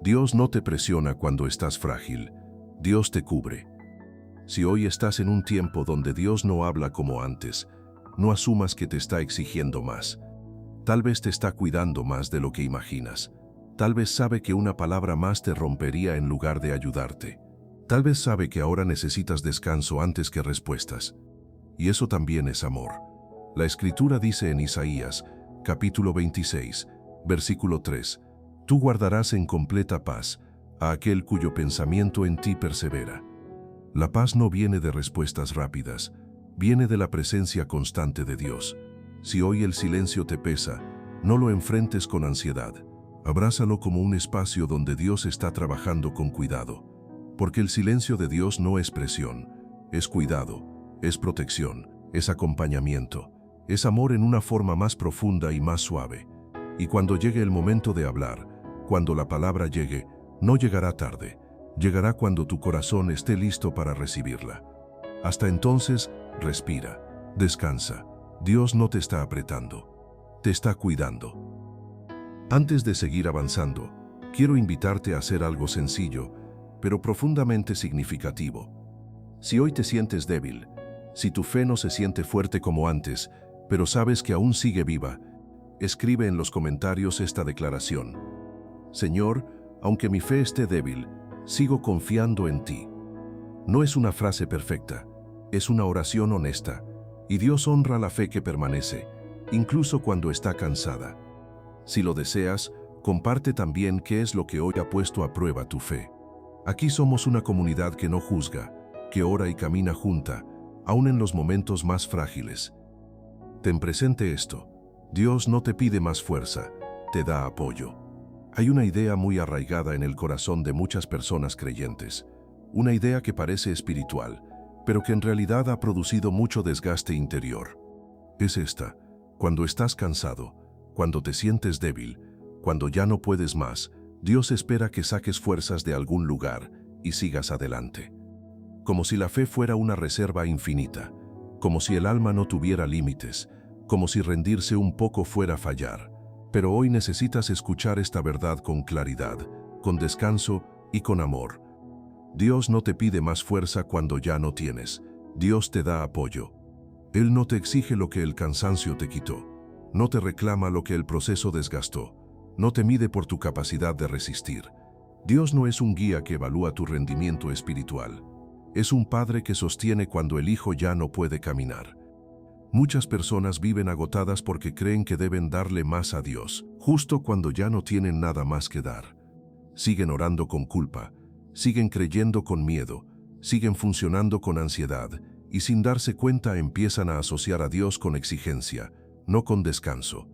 Dios no te presiona cuando estás frágil. Dios te cubre. Si hoy estás en un tiempo donde Dios no habla como antes, no asumas que te está exigiendo más. Tal vez te está cuidando más de lo que imaginas. Tal vez sabe que una palabra más te rompería en lugar de ayudarte. Tal vez sabe que ahora necesitas descanso antes que respuestas. Y eso también es amor. La Escritura dice en Isaías, capítulo 26, versículo 3, «Tú guardarás en completa paz a aquel cuyo pensamiento en ti persevera». La paz no viene de respuestas rápidas, viene de la presencia constante de Dios. Si hoy el silencio te pesa, no lo enfrentes con ansiedad. Abrázalo como un espacio donde Dios está trabajando con cuidado. Porque el silencio de Dios no es presión, es cuidado, es protección, es acompañamiento, es amor en una forma más profunda y más suave. Y cuando llegue el momento de hablar, cuando la palabra llegue, no llegará tarde, llegará cuando tu corazón esté listo para recibirla. Hasta entonces, respira, descansa. Dios no te está apretando, te está cuidando. Antes de seguir avanzando, quiero invitarte a hacer algo sencillo, pero profundamente significativo. Si hoy te sientes débil, si tu fe no se siente fuerte como antes, pero sabes que aún sigue viva, escribe en los comentarios esta declaración. Señor, aunque mi fe esté débil, sigo confiando en ti. No es una frase perfecta, es una oración honesta, y Dios honra la fe que permanece, incluso cuando está cansada. Si lo deseas, comparte también qué es lo que hoy ha puesto a prueba tu fe. Aquí somos una comunidad que no juzga, que ora y camina junta, aún en los momentos más frágiles. Ten presente esto, Dios no te pide más fuerza, te da apoyo. Hay una idea muy arraigada en el corazón de muchas personas creyentes, una idea que parece espiritual, pero que en realidad ha producido mucho desgaste interior. Es esta: cuando estás cansado, cuando te sientes débil, cuando ya no puedes más, Dios espera que saques fuerzas de algún lugar y sigas adelante. Como si la fe fuera una reserva infinita, como si el alma no tuviera límites, como si rendirse un poco fuera fallar. Pero hoy necesitas escuchar esta verdad con claridad, con descanso y con amor. Dios no te pide más fuerza cuando ya no tienes. Dios te da apoyo. Él no te exige lo que el cansancio te quitó. No te reclama lo que el proceso desgastó. No te mide por tu capacidad de resistir. Dios no es un guía que evalúa tu rendimiento espiritual. Es un padre que sostiene cuando el hijo ya no puede caminar. Muchas personas viven agotadas porque creen que deben darle más a Dios, justo cuando ya no tienen nada más que dar. Siguen orando con culpa, siguen creyendo con miedo, siguen funcionando con ansiedad y sin darse cuenta empiezan a asociar a Dios con exigencia, no con descanso.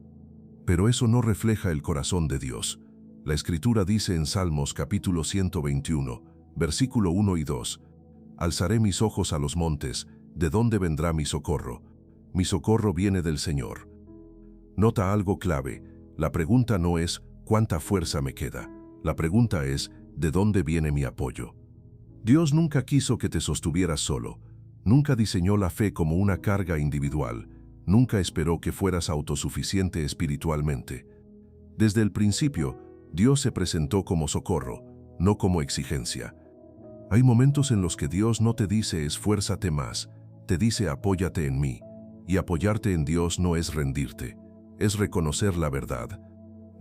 Pero eso no refleja el corazón de Dios. La Escritura dice en Salmos capítulo 121, versículo 1 y 2, «Alzaré mis ojos a los montes, ¿de dónde vendrá mi socorro? Mi socorro viene del Señor». Nota algo clave, la pregunta no es ¿cuánta fuerza me queda? La pregunta es ¿de dónde viene mi apoyo? Dios nunca quiso que te sostuvieras solo, nunca diseñó la fe como una carga individual, nunca esperó que fueras autosuficiente espiritualmente. Desde el principio, Dios se presentó como socorro, no como exigencia. Hay momentos en los que Dios no te dice esfuérzate más, te dice apóyate en mí, y apoyarte en Dios no es rendirte, es reconocer la verdad,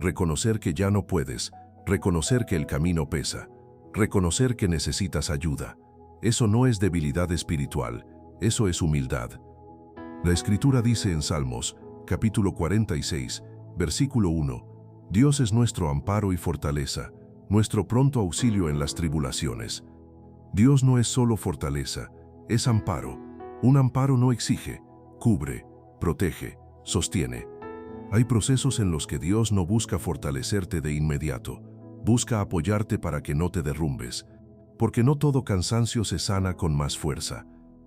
reconocer que ya no puedes, reconocer que el camino pesa, reconocer que necesitas ayuda. Eso no es debilidad espiritual, eso es humildad. La Escritura dice en Salmos, capítulo 46, versículo 1, Dios es nuestro amparo y fortaleza, nuestro pronto auxilio en las tribulaciones. Dios no es solo fortaleza, es amparo. Un amparo no exige, cubre, protege, sostiene. Hay procesos en los que Dios no busca fortalecerte de inmediato, busca apoyarte para que no te derrumbes, porque no todo cansancio se sana con más fuerza.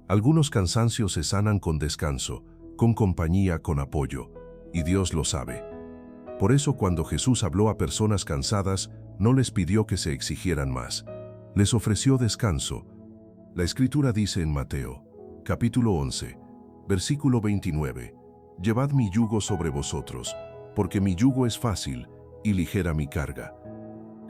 Algunos cansancios se sanan con descanso, con compañía, con apoyo, y Dios lo sabe. Por eso cuando Jesús habló a personas cansadas, no les pidió que se exigieran más, les ofreció descanso. La Escritura dice en Mateo, capítulo 11, versículo 29, «Llevad mi yugo sobre vosotros, porque mi yugo es fácil y ligera mi carga».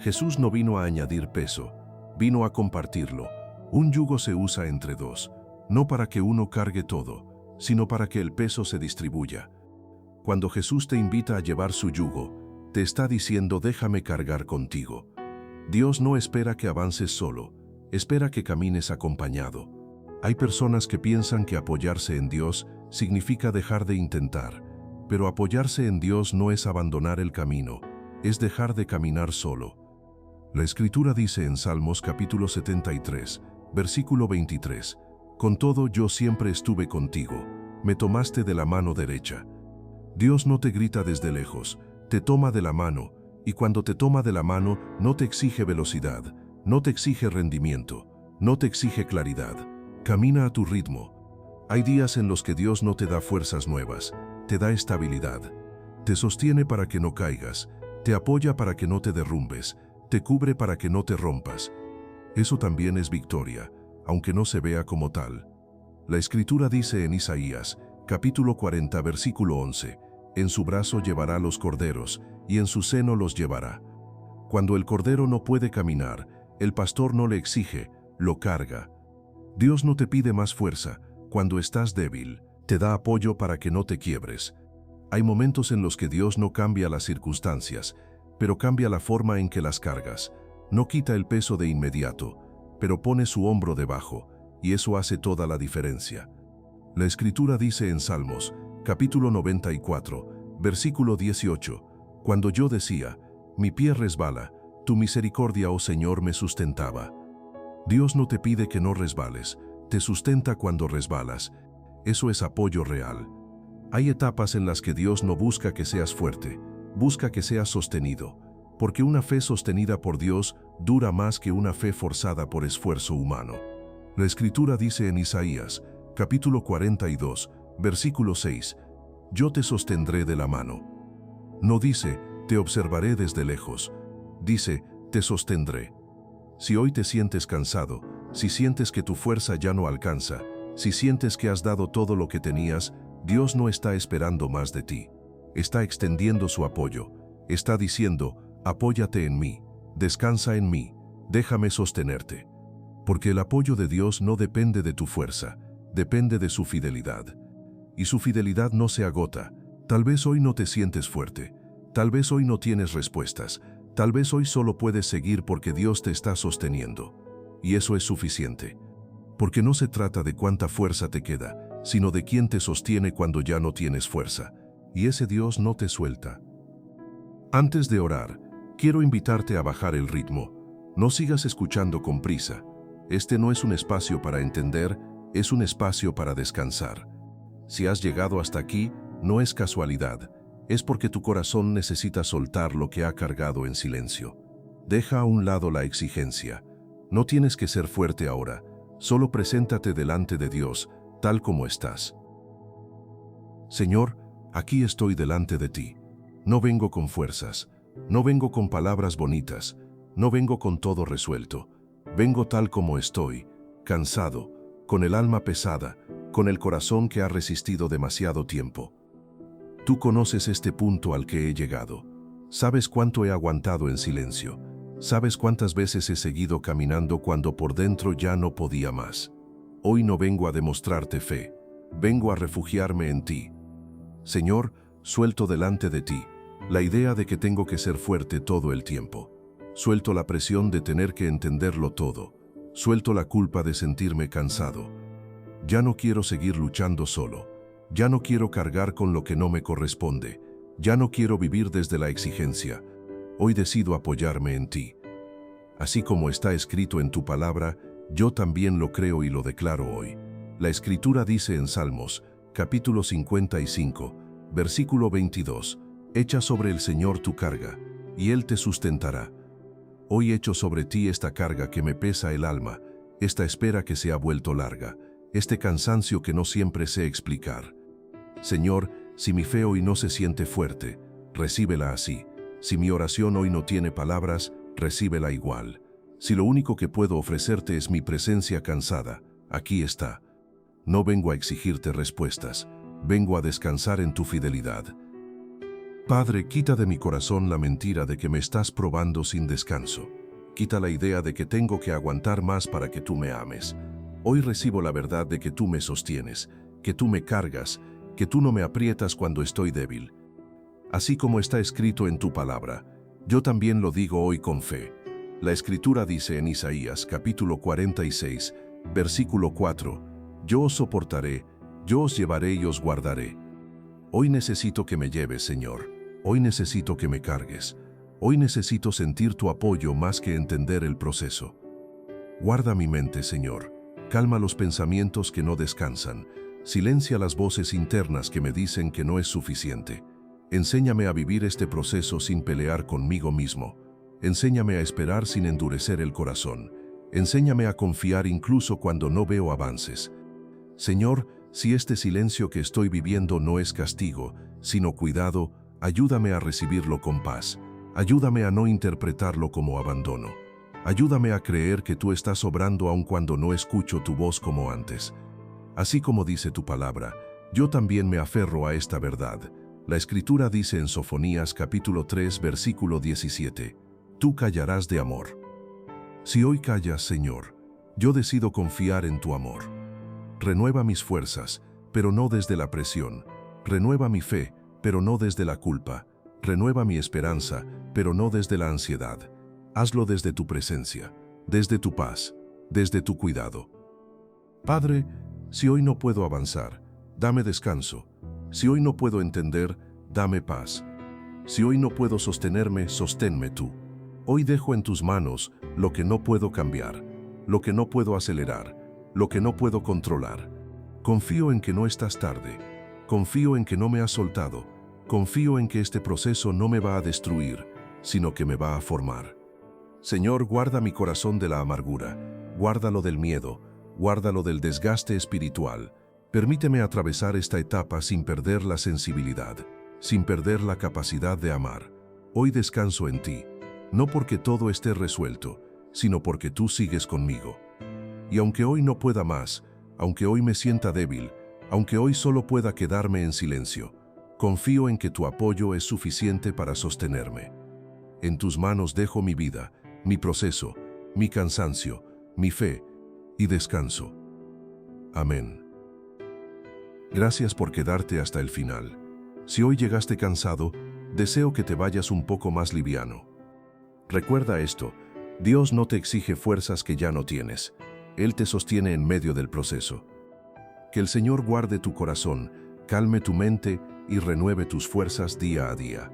Jesús no vino a añadir peso, vino a compartirlo. Un yugo se usa entre dos, no para que uno cargue todo, sino para que el peso se distribuya. Cuando Jesús te invita a llevar su yugo, te está diciendo déjame cargar contigo. Dios no espera que avances solo, espera que camines acompañado. Hay personas que piensan que apoyarse en Dios significa dejar de intentar, pero apoyarse en Dios no es abandonar el camino, es dejar de caminar solo. La Escritura dice en Salmos capítulo 73, versículo 23, «Con todo yo siempre estuve contigo, me tomaste de la mano derecha». Dios no te grita desde lejos, te toma de la mano, y cuando te toma de la mano no te exige velocidad, no te exige rendimiento, no te exige claridad. Camina a tu ritmo. Hay días en los que Dios no te da fuerzas nuevas, te da estabilidad. Te sostiene para que no caigas, te apoya para que no te derrumbes, te cubre para que no te rompas. Eso también es victoria, aunque no se vea como tal. La Escritura dice en Isaías, capítulo 40, versículo 11, «En su brazo llevará los corderos, y en su seno los llevará». Cuando el cordero no puede caminar, el pastor no le exige, lo carga. Dios no te pide más fuerza. Cuando estás débil, te da apoyo para que no te quiebres. Hay momentos en los que Dios no cambia las circunstancias, pero cambia la forma en que las cargas. No quita el peso de inmediato, pero pone su hombro debajo, y eso hace toda la diferencia. La Escritura dice en Salmos, capítulo 94, versículo 18, «Cuando yo decía, mi pie resbala, tu misericordia, oh Señor, me sustentaba». Dios no te pide que no resbales, te sustenta cuando resbalas. Eso es apoyo real. Hay etapas en las que Dios no busca que seas fuerte, busca que seas sostenido, porque una fe sostenida por Dios dura más que una fe forzada por esfuerzo humano. La Escritura dice en Isaías, capítulo 42, versículo 6, «Yo te sostendré de la mano». No dice, te observaré desde lejos, dice, te sostendré. Si hoy te sientes cansado, si sientes que tu fuerza ya no alcanza, si sientes que has dado todo lo que tenías, Dios no está esperando más de ti. Está extendiendo su apoyo. Está diciendo, apóyate en mí, descansa en mí, déjame sostenerte. Porque el apoyo de Dios no depende de tu fuerza, depende de su fidelidad. Y su fidelidad no se agota. Tal vez hoy no te sientes fuerte, tal vez hoy no tienes respuestas, tal vez hoy solo puedes seguir porque Dios te está sosteniendo. Y eso es suficiente. Porque no se trata de cuánta fuerza te queda, sino de quién te sostiene cuando ya no tienes fuerza. Y ese Dios no te suelta. Antes de orar, quiero invitarte a bajar el ritmo. No sigas escuchando con prisa. Este no es un espacio para entender, es un espacio para descansar. Si has llegado hasta aquí, no es casualidad, es porque tu corazón necesita soltar lo que ha cargado en silencio. Deja a un lado la exigencia. No tienes que ser fuerte ahora, solo preséntate delante de Dios, tal como estás. Señor, aquí estoy delante de ti. No vengo con fuerzas, no vengo con palabras bonitas, no vengo con todo resuelto. Vengo tal como estoy, cansado, con el alma pesada, con el corazón que ha resistido demasiado tiempo. Tú conoces este punto al que he llegado. Sabes cuánto he aguantado en silencio. Sabes cuántas veces he seguido caminando cuando por dentro ya no podía más. Hoy no vengo a demostrarte fe, vengo a refugiarme en ti. Señor, suelto delante de ti la idea de que tengo que ser fuerte todo el tiempo. Suelto la presión de tener que entenderlo todo. Suelto la culpa de sentirme cansado. Ya no quiero seguir luchando solo. Ya no quiero cargar con lo que no me corresponde. Ya no quiero vivir desde la exigencia. Hoy decido apoyarme en ti. Así como está escrito en tu palabra, yo también lo creo y lo declaro hoy. La Escritura dice en Salmos, capítulo 55, versículo 22, echa sobre el Señor tu carga, y Él te sustentará. Hoy echo sobre ti esta carga que me pesa el alma, esta espera que se ha vuelto larga, este cansancio que no siempre sé explicar. Señor, si mi fe hoy no se siente fuerte, recíbela así. Si mi oración hoy no tiene palabras, recíbela igual. Si lo único que puedo ofrecerte es mi presencia cansada, aquí está. No vengo a exigirte respuestas, vengo a descansar en tu fidelidad. Padre, quita de mi corazón la mentira de que me estás probando sin descanso. Quita la idea de que tengo que aguantar más para que tú me ames. Hoy recibo la verdad de que tú me sostienes, que tú me cargas, que tú no me aprietas cuando estoy débil. Así como está escrito en tu palabra, yo también lo digo hoy con fe. La Escritura dice en Isaías capítulo 46, versículo 4, yo os soportaré, yo os llevaré y os guardaré. Hoy necesito que me lleves, Señor. Hoy necesito que me cargues. Hoy necesito sentir tu apoyo más que entender el proceso. Guarda mi mente, Señor. Calma los pensamientos que no descansan. Silencia las voces internas que me dicen que no es suficiente. Enséñame a vivir este proceso sin pelear conmigo mismo. Enséñame a esperar sin endurecer el corazón. Enséñame a confiar incluso cuando no veo avances. Señor, si este silencio que estoy viviendo no es castigo, sino cuidado, ayúdame a recibirlo con paz. Ayúdame a no interpretarlo como abandono. Ayúdame a creer que tú estás obrando aun cuando no escucho tu voz como antes. Así como dice tu palabra, yo también me aferro a esta verdad. La Escritura dice en Sofonías capítulo 3, versículo 17, tú callarás de amor. Si hoy callas, Señor, yo decido confiar en tu amor. Renueva mis fuerzas, pero no desde la presión. Renueva mi fe, pero no desde la culpa. Renueva mi esperanza, pero no desde la ansiedad. Hazlo desde tu presencia, desde tu paz, desde tu cuidado. Padre, si hoy no puedo avanzar, dame descanso. Si hoy no puedo entender, dame paz. Si hoy no puedo sostenerme, sosténme tú. Hoy dejo en tus manos lo que no puedo cambiar, lo que no puedo acelerar, lo que no puedo controlar. Confío en que no estás tarde. Confío en que no me has soltado. Confío en que este proceso no me va a destruir, sino que me va a formar. Señor, guarda mi corazón de la amargura. Guárdalo del miedo. Guárdalo del desgaste espiritual. Permíteme atravesar esta etapa sin perder la sensibilidad, sin perder la capacidad de amar. Hoy descanso en ti, no porque todo esté resuelto, sino porque tú sigues conmigo. Y aunque hoy no pueda más, aunque hoy me sienta débil, aunque hoy solo pueda quedarme en silencio, Confío en que tu apoyo es suficiente para sostenerme. En tus manos dejo mi vida, mi proceso, mi cansancio, mi fe y descanso. Amén. Gracias por quedarte hasta el final. Si hoy llegaste cansado, deseo que te vayas un poco más liviano. Recuerda esto, Dios no te exige fuerzas que ya no tienes. Él te sostiene en medio del proceso. Que el Señor guarde tu corazón, calme tu mente y renueve tus fuerzas día a día.